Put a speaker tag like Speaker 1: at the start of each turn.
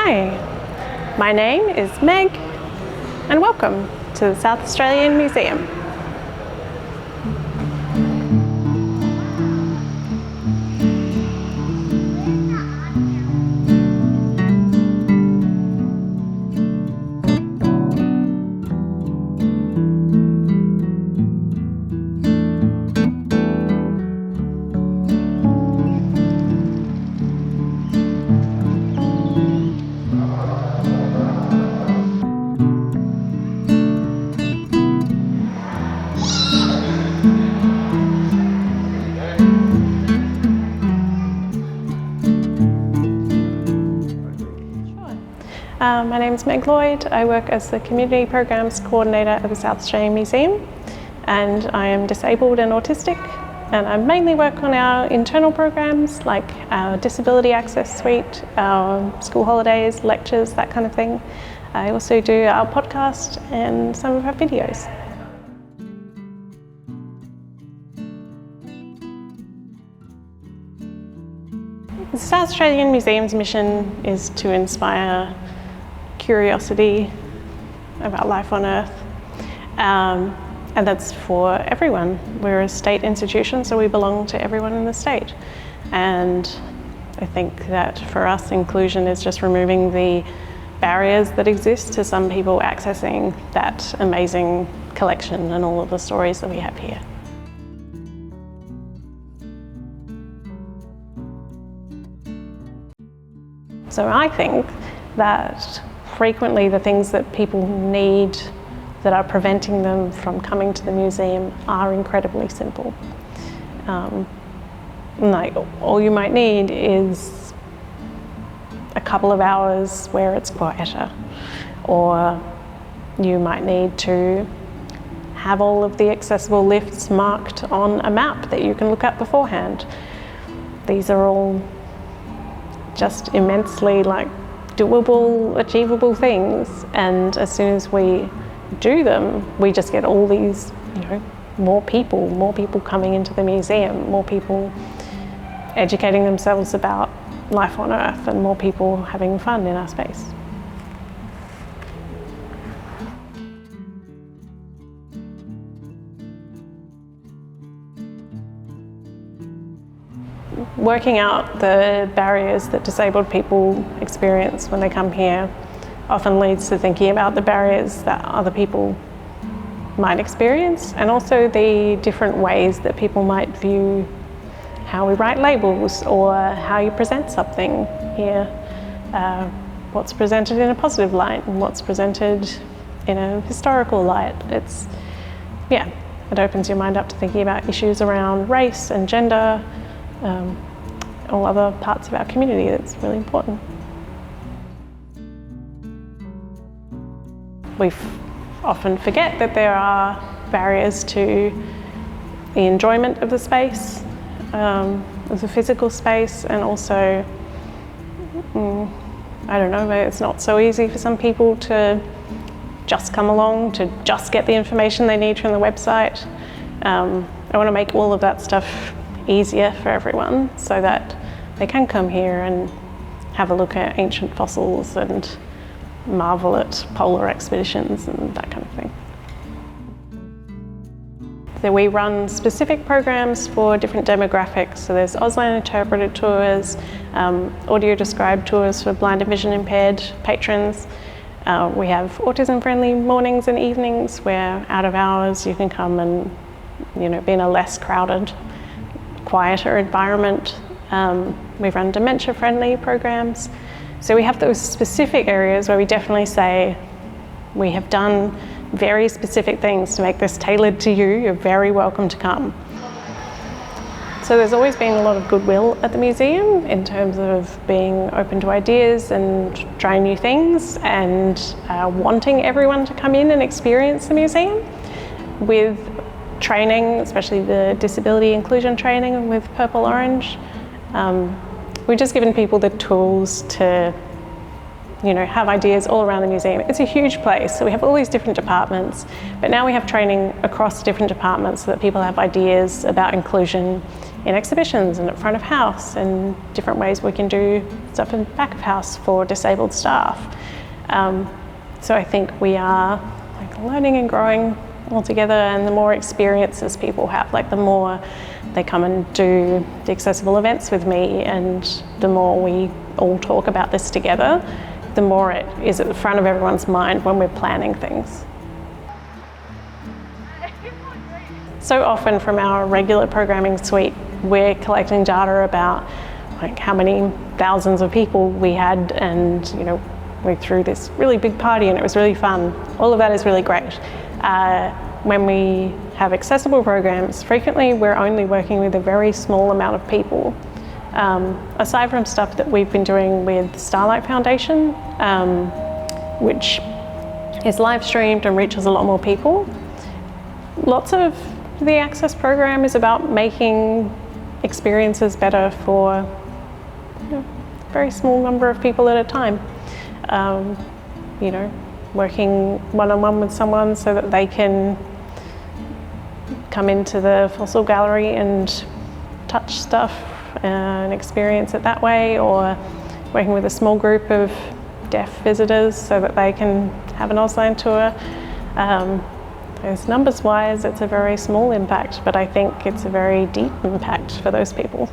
Speaker 1: Hi, my name is Meg and welcome to the South Australian Museum. My name is Meg Lloyd. I work as the Community Programs Coordinator at the South Australian Museum, and I am disabled and autistic, and I mainly work on our internal programs like our Disability Access Suite, our school holidays, lectures, that kind of thing. I also do our podcast and some of our videos. The South Australian Museum's mission is to inspire curiosity about life on Earth, and that's for everyone. We're a state institution, so we belong to everyone in the state. And I think that for us, inclusion is just removing the barriers that exist to some people accessing that amazing collection and all of the stories that we have here. So I think that frequently the things that people need that are preventing them from coming to the museum are incredibly simple. Like all you might need is a couple of hours where it's quieter, or you might need to have all of the accessible lifts marked on a map that you can look at beforehand. These are all just immensely doable, achievable things, and as soon as we do them, we just get all these, more people coming into the museum, more people educating themselves about life on Earth, and more people having fun in our space. Working out the barriers that disabled people experience when they come here often leads to thinking about the barriers that other people might experience, and also the different ways that people might view how we write labels or how you present something here. What's presented in a positive light and what's presented in a historical light. It opens your mind up to thinking about issues around race and gender, all other parts of our community that's really important. We often forget that there are barriers to the enjoyment of the space, of the physical space, and also, maybe it's not so easy for some people to just come along, to just get the information they need from the website. I want to make all of that stuff easier for everyone so that they can come here and have a look at ancient fossils and marvel at polar expeditions and that kind of thing. So we run specific programs for different demographics. So there's Auslan interpreted tours, audio described tours for blind and vision impaired patrons. We have autism friendly mornings and evenings where out of hours you can come and be in a less crowded, quieter environment. We run dementia-friendly programs. So we have those specific areas where we definitely say we have done very specific things to make this tailored to you. You're very welcome to come. So there's always been a lot of goodwill at the museum in terms of being open to ideas and trying new things, and wanting everyone to come in and experience the museum with training, especially the disability inclusion training with Purple Orange. We've just given people the tools to have ideas all around the museum. It's a huge place, so we have all these different departments, but now we have training across different departments so that people have ideas about inclusion in exhibitions and at front of house, and different ways we can do stuff in back of house for disabled staff. So I think we are learning and growing all together, and the more experiences people have, the more they come and do the accessible events with me, and the more we all talk about this together, the more it is at the front of everyone's mind when we're planning things. So often from our regular programming suite, we're collecting data about how many thousands of people we had, and we threw this really big party and it was really fun. All of that is really great. When we have accessible programs, frequently we're only working with a very small amount of people. Aside from stuff that we've been doing with Starlight Foundation, which is live streamed and reaches a lot more people, lots of the Access program is about making experiences better for a very small number of people at a time. Working one-on-one with someone so that they can come into the fossil gallery and touch stuff and experience it that way, or working with a small group of deaf visitors so that they can have an Auslan tour. Numbers-wise, it's a very small impact, but I think it's a very deep impact for those people.